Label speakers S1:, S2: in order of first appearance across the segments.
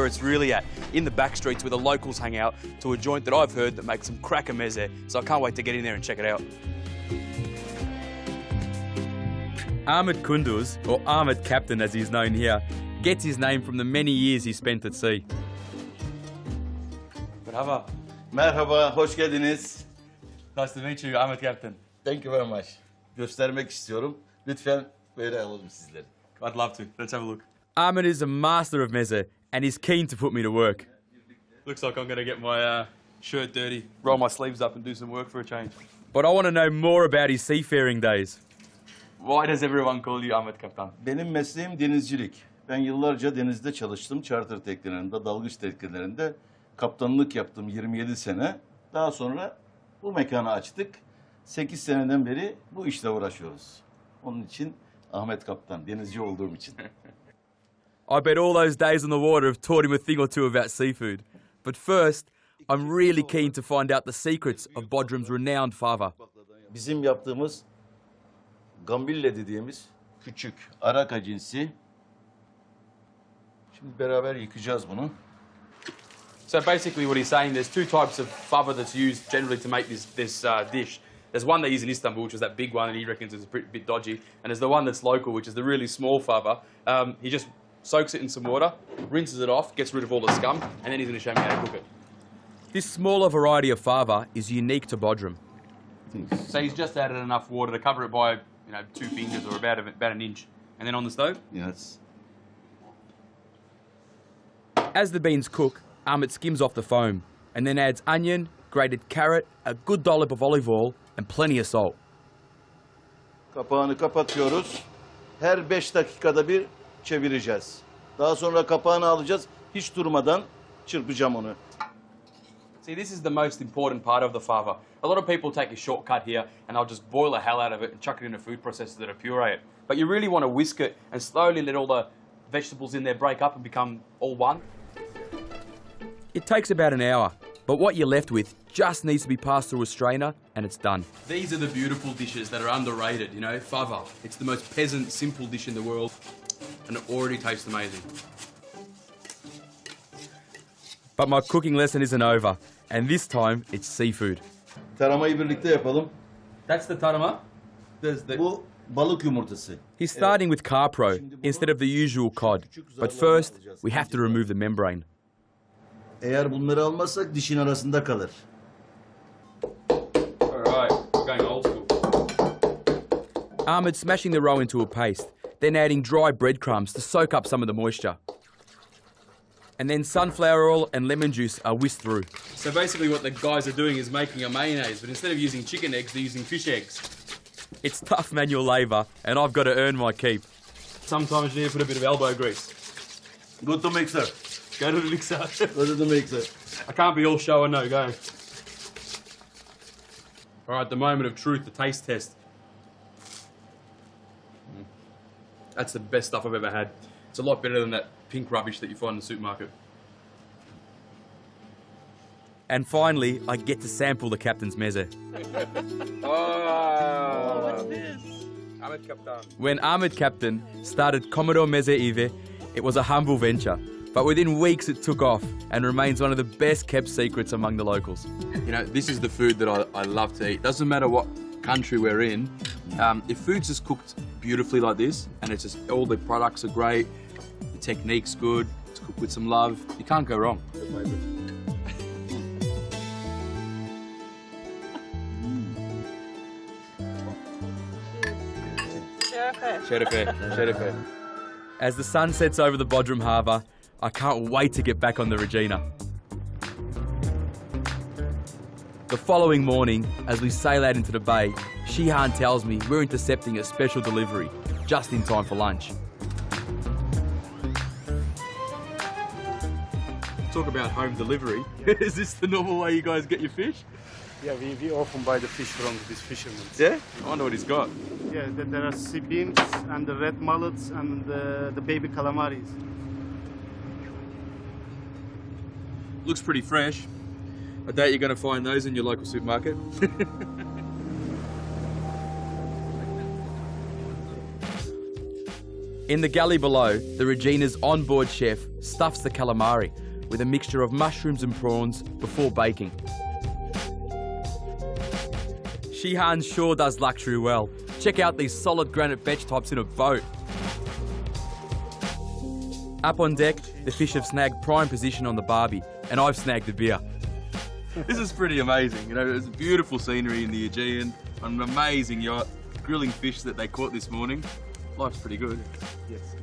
S1: where it's really at, in the back streets where the locals hang out, to a joint that I've heard that makes some cracker meze, so I can't wait to get in there and check it out. Ahmed Kunduz, or Ahmed Captain as he's known here, gets his name from the many years he spent at sea. Merhaba.
S2: Merhaba, hoş geldiniz.
S1: Nice to meet you, Ahmed Captain.
S2: Thank you very much. Göstermek istiyorum. Lütfen böyle alalım sizleri.
S1: I'd love to. Let's have a look. Ahmed is a master of meze and is keen to put me to work. Looks like I'm going to get my shirt dirty, roll my sleeves up and do some work for a change. But I want to know more about his seafaring days. Why does everyone call you Ahmed Kaptan?
S2: Benim mesleğim denizcilik. Ben yıllarca denizde çalıştım. Charter teknelerinde, dalgıç teknelerinde kaptanlık yaptım 27 sene. Daha sonra bu mekanı açtık. 8 seneden beri bu işle uğraşıyoruz. Onun için Ahmet Kaptan, denizci olduğum için.
S1: I bet all those days on the water have taught him a thing or two about seafood. But first, I'm really keen to find out the secrets of Bodrum's renowned fava.
S2: Bizim yaptığımız gambille dediğimiz küçük araka cinsi. Şimdi beraber yıkayacağız bunu.
S1: So basically what he's saying, there's two types of fava that's used generally to make this dish. There's one they use in Istanbul, which is that big one, and he reckons it's a bit dodgy. And there's the one that's local, which is the really small fava. He just soaks it in some water, rinses it off, gets rid of all the scum, and then he's going to show me how to cook it. This smaller variety of fava is unique to Bodrum. So he's just added enough water to cover it by, 2 fingers or about an inch. And then on the stove?
S2: Yes.
S1: As the beans cook, Ahmed skims off the foam and then adds onion, grated carrot, a good dollop of olive oil and plenty of salt.
S2: Kapağını kapatıyoruz. Her 5 dakikada bir çevireceğiz. Daha sonra kapağını alacağız. Hiç durmadan çırpacağım onu.
S1: See, this is the most important part of the fava. A lot of people take a shortcut here and they'll just boil the hell out of it and chuck it in a food processor that'll puree it. But you really want to whisk it and slowly let all the vegetables in there break up and become all one. It takes about an hour, but what you're left with just needs to be passed through a strainer and it's done. These are the beautiful dishes that are underrated, fava. It's the most peasant, simple dish in the world and it already tastes amazing. But my cooking lesson isn't over, and this time it's seafood.
S2: Taramayı birlikte yapalım.
S1: That's the tarama?
S2: Bu balık yumurtası.
S1: He's starting with carpro instead of the usual cod. But first, we have to remove the membrane.
S2: Eğer bunları almazsak dişin arasında kalır.
S1: Alright, going old school. Ahmed's smashing the roe into a paste, then adding dry breadcrumbs to soak up some of the moisture. And then sunflower oil and lemon juice are whisked through. So basically what the guys are doing is making a mayonnaise, but instead of using chicken eggs, they're using fish eggs. It's tough manual labour, and I've got to earn my keep. Sometimes you need to put a bit of elbow grease.
S2: Go to mixer.
S1: Go to the mixer.
S2: Go to the mixer.
S1: I can't be all show and no go. All right, the moment of truth, the taste test. That's the best stuff I've ever had. It's a lot better than that pink rubbish that you find in the supermarket. And finally, I get to sample the captain's meze.
S3: Oh, what's this?
S1: Ahmed Captain. When Ahmed Captain started Commodore Meze Ive, it was a humble venture. But within weeks it took off and remains one of the best kept secrets among the locals. This is the food that I love to eat. Doesn't matter what country we're in. If food's just cooked beautifully like this, and it's just all the products are great, the technique's good, it's cooked with some love, you can't go wrong. Şerefe. As the sun sets over the Bodrum harbour, I can't wait to get back on the Regina. The following morning, as we sail out into the bay, Shihan tells me we're intercepting a special delivery, just in time for lunch. Talk about home delivery. Is this the normal way you guys get your fish?
S3: Yeah, we often buy the fish from these fishermen.
S1: Yeah? I wonder what he's got.
S3: Yeah, there are sea beans and the red mullets and the baby calamaris.
S1: Looks pretty fresh. I doubt you're going to find those in your local supermarket. In the galley below, the Regina's onboard chef stuffs the calamari with a mixture of mushrooms and prawns before baking. Shihan sure does luxury well. Check out these solid granite vetch tops in a boat. Up on deck, the fish have snagged prime position on the barbie, and I've snagged the beer. This is pretty amazing. You know, there's beautiful scenery in the Aegean, an amazing yacht, grilling fish that they caught this morning. Life's pretty good.
S3: Yes.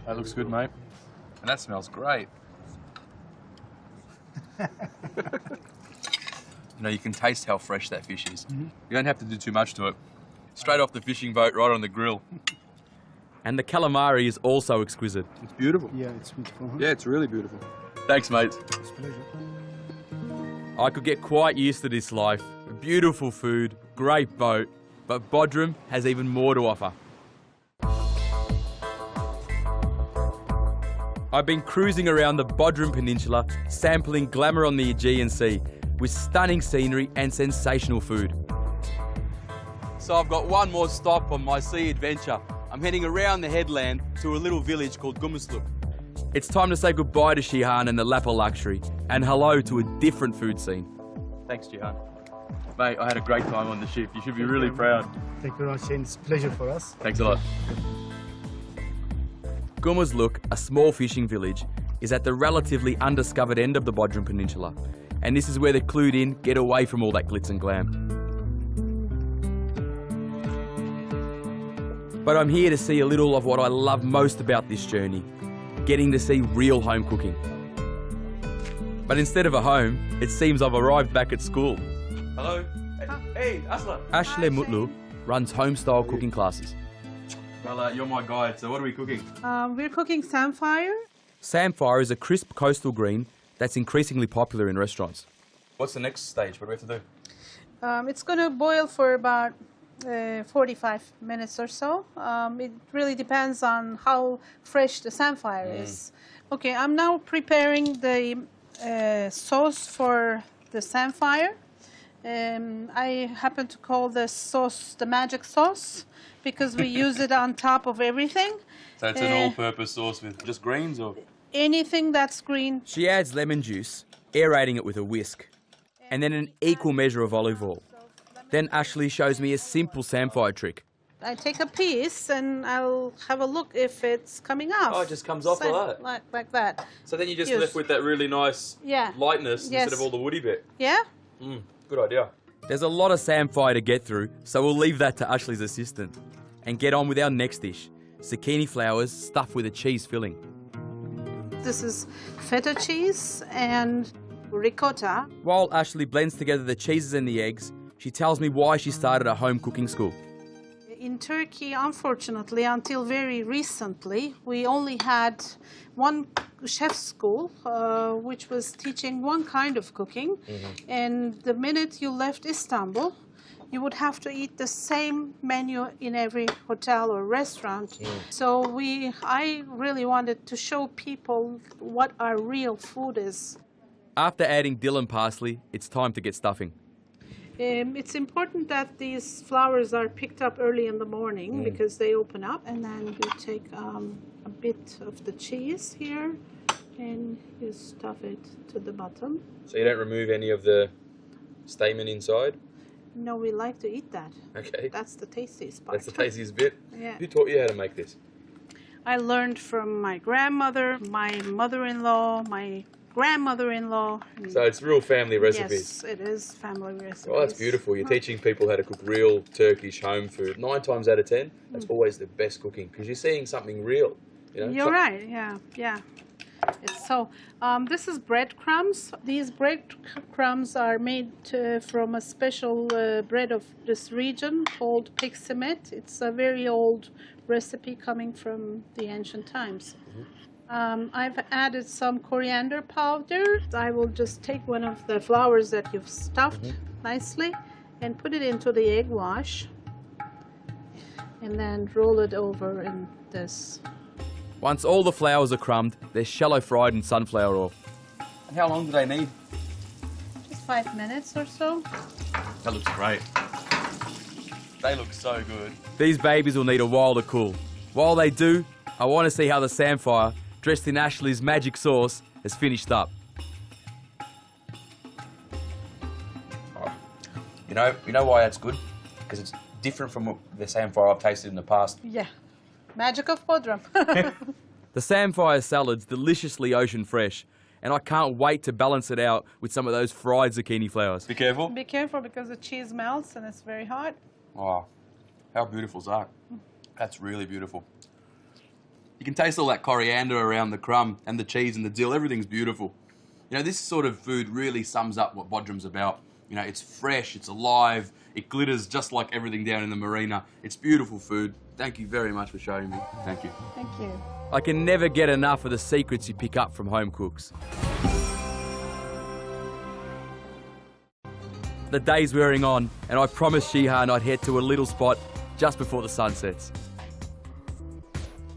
S1: That looks good, mate. And that smells great. You know, you can taste how fresh that fish is. You don't have to do too much to it. Straight off the fishing boat, right on the grill. And the calamari is also exquisite.
S3: It's beautiful. Yeah, it's beautiful. Huh?
S1: Yeah, it's really beautiful. Thanks, mate.
S3: It's a pleasure.
S1: I could get quite used to this life. Beautiful food, great boat, but Bodrum has even more to offer. I've been cruising around the Bodrum Peninsula, sampling glamour on the Aegean Sea, with stunning scenery and sensational food. So I've got one more stop on my sea adventure. I'm heading around the headland to a little village called Gummersluk. It's time to say goodbye to Shihan and the Lapa luxury, and hello to a different food scene. Thanks, Shihan. Mate, I had a great time on the ship. You should be really proud.
S3: Thank you very much, Shane. It's a pleasure for us.
S1: Thanks a lot. Gummersluk, a small fishing village, is at the relatively undiscovered end of the Bodrum Peninsula, and this is where the clued in get away from all that glitz and glam. But I'm here to see a little of what I love most about this journey, getting to see real home cooking. But instead of a home, it seems I've arrived back at school. Hello. Hey, Asla. Ashle Mutlu runs home-style cooking classes. Well, you're my guide, so what are we cooking?
S4: We're cooking samphire.
S1: Samphire is a crisp coastal green that's increasingly popular in restaurants. What's the next stage? What do we have to do?
S4: It's going to boil for about 45 minutes or so. It really depends on how fresh the samphire is. Okay, I'm now preparing the sauce for the samphire. I happen to call the sauce the magic sauce because we use it on top of everything.
S1: So it's an all-purpose sauce with just greens or?
S4: Anything that's green.
S1: She adds lemon juice, aerating it with a whisk, and then an equal measure of olive oil. Then Ashley shows me a simple samphire trick.
S4: I take a piece and I'll have a look if it's coming off.
S1: Oh, it just comes off like that?
S4: Like that.
S1: So then you're just left with that really nice lightness instead of all the woody bit.
S4: Yeah.
S1: Good idea. There's a lot of samphire to get through, so we'll leave that to Ashley's assistant and get on with our next dish, zucchini flowers stuffed with a cheese filling.
S4: This is feta cheese and ricotta.
S1: While Ashley blends together the cheeses and the eggs, she tells me why she started a home cooking school.
S4: In Turkey, unfortunately, until very recently, we only had one chef school, which was teaching one kind of cooking. And the minute you left Istanbul, you would have to eat the same menu in every hotel or restaurant. So I really wanted to show people what our real food is.
S1: After adding dill and parsley, it's time to get stuffing.
S4: It's important that these flowers are picked up early in the morning because they open up, and then you take a bit of the cheese here and you stuff it to the bottom.
S1: So you don't remove any of the stamen inside?
S4: No, we like to eat that.
S1: Okay.
S4: That's the tastiest part.
S1: That's the tastiest bit?
S4: Yeah.
S1: Who taught you how to make this?
S4: I learned from my grandmother, my mother-in-law, my grandmother-in-law.
S1: So it's real family recipes?
S4: Yes, it is family recipes.
S1: Oh, that's beautiful. You're teaching people how to cook real Turkish home food. 9 times out of 10, that's always the best cooking because you're seeing something real. You know?
S4: You're right, yeah. This is breadcrumbs. These breadcrumbs are made from a special bread of this region called piksimet. It's a very old recipe coming from the ancient times. I've added some coriander powder. I will just take one of the flowers that you've stuffed nicely and put it into the egg wash and then roll it over in this.
S1: Once all the flowers are crumbed, they're shallow fried in sunflower oil. And how long do they need?
S4: Just 5 minutes or so.
S1: That looks great. They look so good.
S5: These babies will need a while to cool. While they do, I want to see how the samphire, dressed in Ashley's magic sauce, has finished up.
S1: You know why that's good? Because it's different from the samphire I've tasted in the past.
S4: Yeah. Magic of Bodrum.
S5: The samphire salad's deliciously ocean fresh, and I can't wait to balance it out with some of those fried zucchini flowers.
S1: Be careful.
S4: Be careful because the cheese melts and it's very hot.
S1: Oh, how beautiful is that? That's really beautiful. You can taste all that coriander around the crumb and the cheese and the dill. Everything's beautiful. You know, this sort of food really sums up what Bodrum's about. You know, it's fresh, it's alive, it glitters just like everything down in the marina. It's beautiful food. Thank you very much for showing me. Thank you.
S4: Thank you.
S5: I can never get enough of the secrets you pick up from home cooks. The day's wearing on, and I promised Shihan I'd head to a little spot just before the sun sets.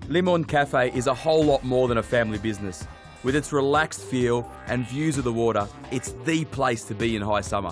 S5: Lamorne Cafe is a whole lot more than a family business. With its relaxed feel and views of the water, it's the place to be in high summer.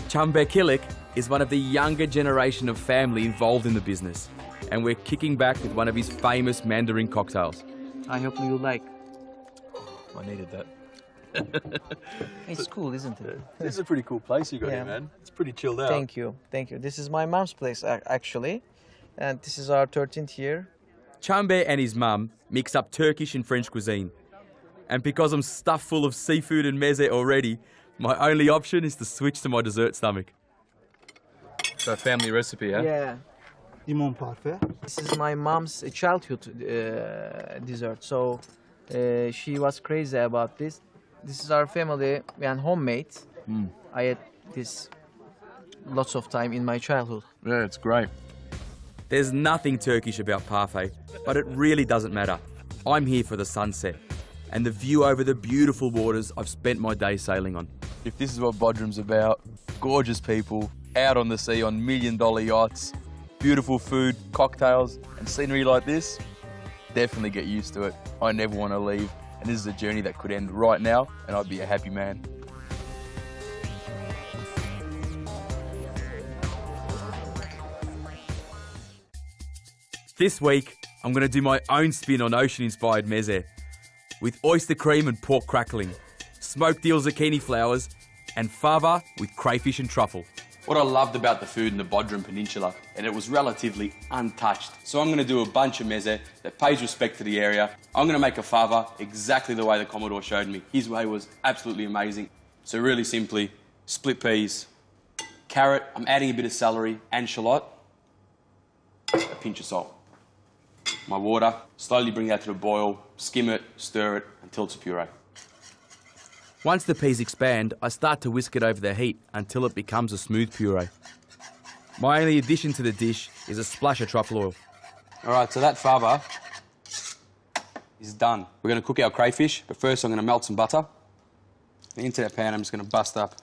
S5: Chamberkilik is one of the younger generation of family involved in the business, and we're kicking back with one of his famous Mandarin cocktails.
S6: I hope you like.
S5: I needed that.
S6: It's cool, isn't it?
S5: This is a pretty cool place you got
S6: Yeah.
S5: here, man. It's pretty chilled out.
S6: Thank you, thank you. This is my mom's place, actually. And this is our 13th year.
S5: Chambe and his mum mix up Turkish and French cuisine. And because I'm stuffed full of seafood and meze already, my only option is to switch to my dessert stomach. So a family recipe, yeah?
S6: Yeah.
S3: Limon parfait.
S6: This is my mom's childhood dessert. So she was crazy about this. This is our family and homemade. I had this lots of time in my childhood.
S5: Yeah, it's great. There's nothing Turkish about parfait, but it really doesn't matter. I'm here for the sunset and the view over the beautiful waters I've spent my day sailing on. If this is what Bodrum's about, gorgeous people, out on the sea on million-dollar yachts, beautiful food, cocktails, and scenery like this, definitely get used to it. I never want to leave, and this is a journey that could end right now, and I'd be a happy man. This week, I'm going to do my own spin on ocean-inspired meze, with oyster cream and pork crackling, smoked eel zucchini flowers, and fava with crayfish and truffle. What I loved about the food in the Bodrum Peninsula, and it was relatively untouched. So I'm going to do a bunch of meze that pays respect to the area. I'm going to make a fava exactly the way the Commodore showed me. His way was absolutely amazing. So really simply, split peas, carrot, I'm adding a bit of celery and shallot, a pinch of salt. My water, slowly bring that to a boil, skim it, stir it until it's a puree. Once the peas expand, I start to whisk it over the heat until it becomes a smooth puree. My only addition to the dish is a splash of truffle oil. All right, so that fava is done. We're going to cook our crayfish, but first I'm going to melt some butter. Into that pan, I'm just going to bust up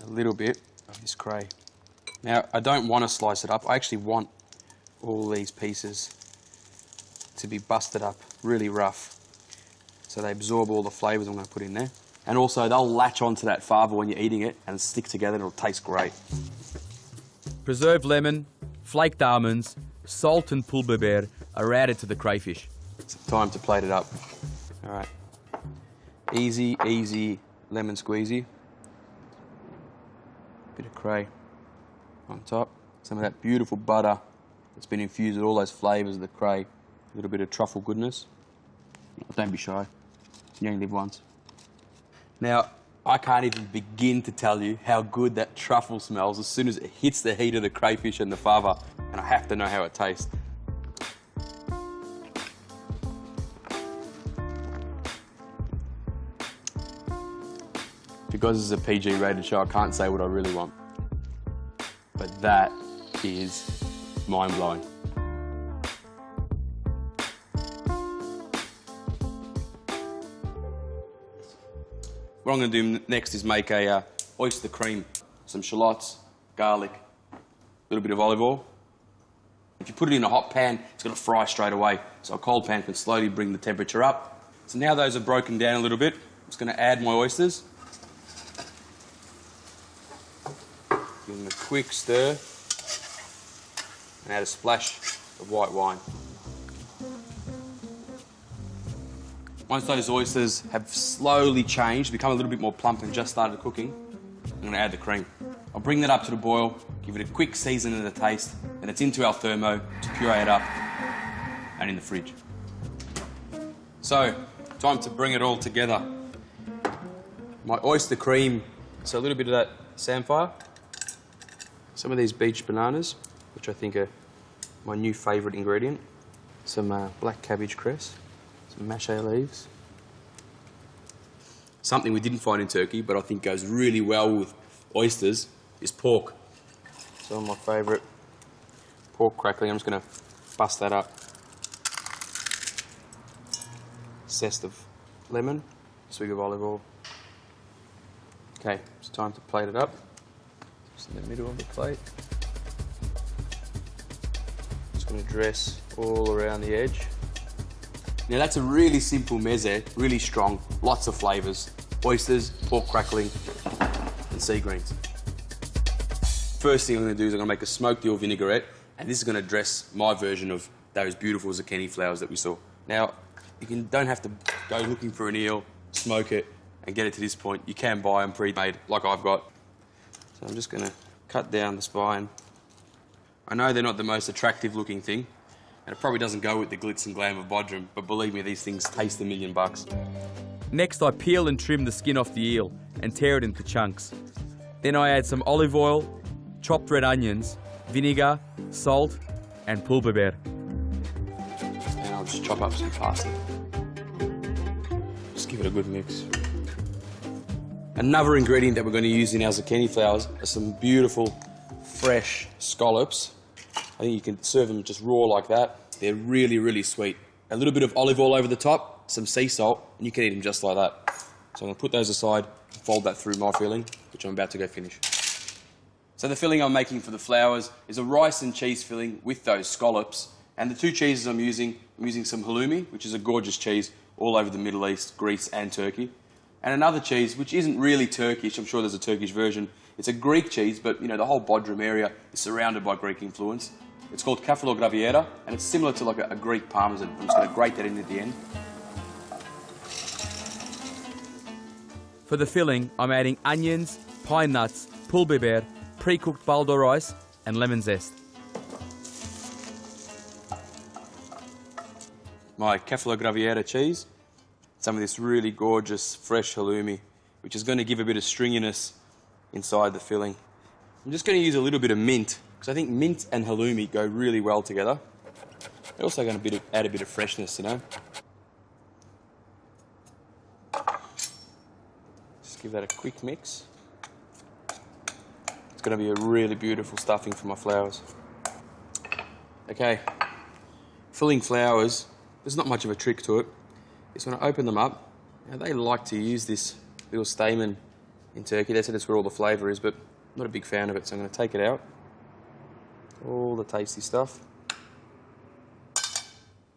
S5: a little bit of this cray. Now, I don't want to slice it up. I actually want all these pieces to be busted up really rough so they absorb all the flavours I'm going to put in there. And also they'll latch onto that fava when you're eating it and stick together and it'll taste great. Preserved lemon, flaked almonds, salt and pulbeber are added to the crayfish. It's time to plate it up. All right. Easy, easy lemon squeezy. Bit of cray on top. Some of that beautiful butter that's been infused with all those flavours of the cray. A little bit of truffle goodness. Don't be shy. You only live once. Now, I can't even begin to tell you how good that truffle smells as soon as it hits the heat of the crayfish and the fava, and I have to know how it tastes. Because this is a PG rated show, I can't say what I really want. But that is mind-blowing. What I'm going to do next is make a oyster cream, some shallots, garlic, a little bit of olive oil. If you put it in a hot pan, it's going to fry straight away. So a cold pan can slowly bring the temperature up. So now those are broken down a little bit. I'm just going to add my oysters. Give them a quick stir.
S1: and add a splash of white wine. Once those oysters have slowly changed, become a little bit more plump and just started cooking, I'm going to add the cream. I'll bring that up to the boil, give it a quick season and a taste, and it's into our thermo to puree it up and in the fridge. So, time to bring it all together. My oyster cream, so a little bit of that samphire, some of these beach bananas, which I think are my new favourite ingredient, some black cabbage cress, some mache leaves. Something we didn't find in Turkey, but I think goes really well with oysters, is pork. Some of my favourite pork crackling. I'm just going to bust that up. Zest of lemon, swig of olive oil. Okay, it's time to plate it up. Just in the middle of the plate. Just going to dress all around the edge. Now that's a really simple meze, really strong, lots of flavours. Oysters, pork crackling, and sea greens. First thing I'm going to do is I'm going to make a smoked eel vinaigrette, and this is going to dress my version of those beautiful zucchini flowers that we saw. Now, you don't have to go looking for an eel, smoke it, and get it to this point. You can buy them pre-made, like I've got. So I'm just going to cut down the spine. I know they're not the most attractive looking thing, and it probably doesn't go with the glitz and glam of Bodrum, but believe me, these things taste $1,000,000.
S5: Next, I peel and trim the skin off the eel and tear it into chunks. Then I add some olive oil, chopped red onions, vinegar, salt, and pulbiber.
S1: And I'll just chop up some parsley. Just give it a good mix. Another ingredient that we're going to use in our zucchini flowers are some beautiful, fresh scallops. I think you can serve them just raw like that. They're really, really sweet. A little bit of olive oil over the top, some sea salt, and you can eat them just like that. So I'm going to put those aside and fold that through my filling, which I'm about to go finish. So the filling I'm making for the flowers is a rice and cheese filling with those scallops. And the two cheeses I'm using some halloumi, which is a gorgeous cheese all over the Middle East, Greece and Turkey. And another cheese, which isn't really Turkish, I'm sure there's a Turkish version. It's a Greek cheese, but you know, the whole Bodrum area is surrounded by Greek influence. It's called Graviera, and it's similar to like a Greek parmesan. I'm just going to grate that in at the end.
S5: For the filling, I'm adding onions, pine nuts, pulbiber, pre-cooked baldo rice, and lemon zest.
S1: My Graviera cheese, some of this really gorgeous fresh halloumi, which is going to give a bit of stringiness inside the filling. I'm just going to use a little bit of mint, because I think mint and halloumi go really well together. They're also going to add a bit of freshness, you know. Just give that a quick mix. It's going to be a really beautiful stuffing for my flowers. Okay, filling flowers, there's not much of a trick to it. It's when I open them up, now they like to use this little stamen in Turkey. They said it's where all the flavour is, but I'm not a big fan of it, so I'm going to take it out. All the tasty stuff.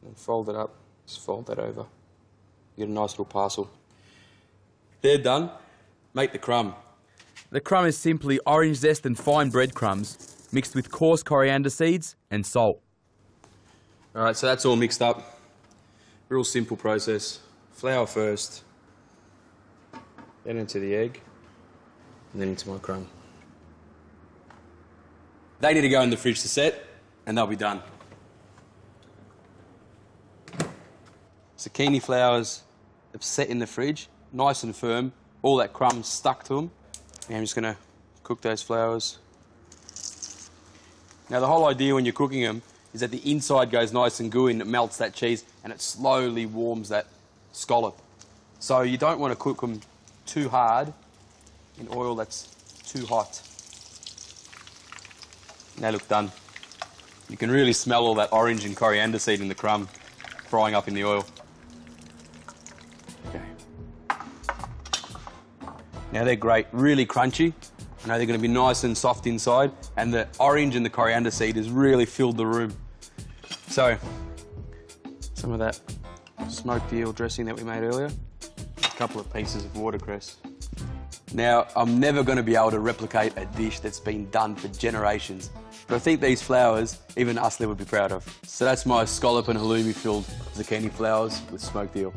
S1: And fold it up, just fold that over. You get a nice little parcel. They're done. Make the crumb.
S5: The crumb is simply orange zest and fine breadcrumbs mixed with coarse coriander seeds and salt.
S1: All right, so that's all mixed up. Real simple process. Flour first, then into the egg, and then into my crumb. They need to go in the fridge to set, and they'll be done. Zucchini flowers have set in the fridge, nice and firm, all that crumb stuck to them. Now I'm just going to cook those flowers. Now the whole idea when you're cooking them is that the inside goes nice and gooey and it melts that cheese and it slowly warms that scallop. So you don't want to cook them too hard in oil that's too hot. Now look, done. You can really smell all that orange and coriander seed in the crumb frying up in the oil. Okay. Now they're great, really crunchy. I know they're going to be nice and soft inside, and the orange and the coriander seed has really filled the room. So, some of that smoked eel dressing that we made earlier, a couple of pieces of watercress. Now, I'm never going to be able to replicate a dish that's been done for generations,
S5: But I think these flowers, even Asli would be proud of. So that's my scallop and halloumi filled zucchini flowers with smoked eel.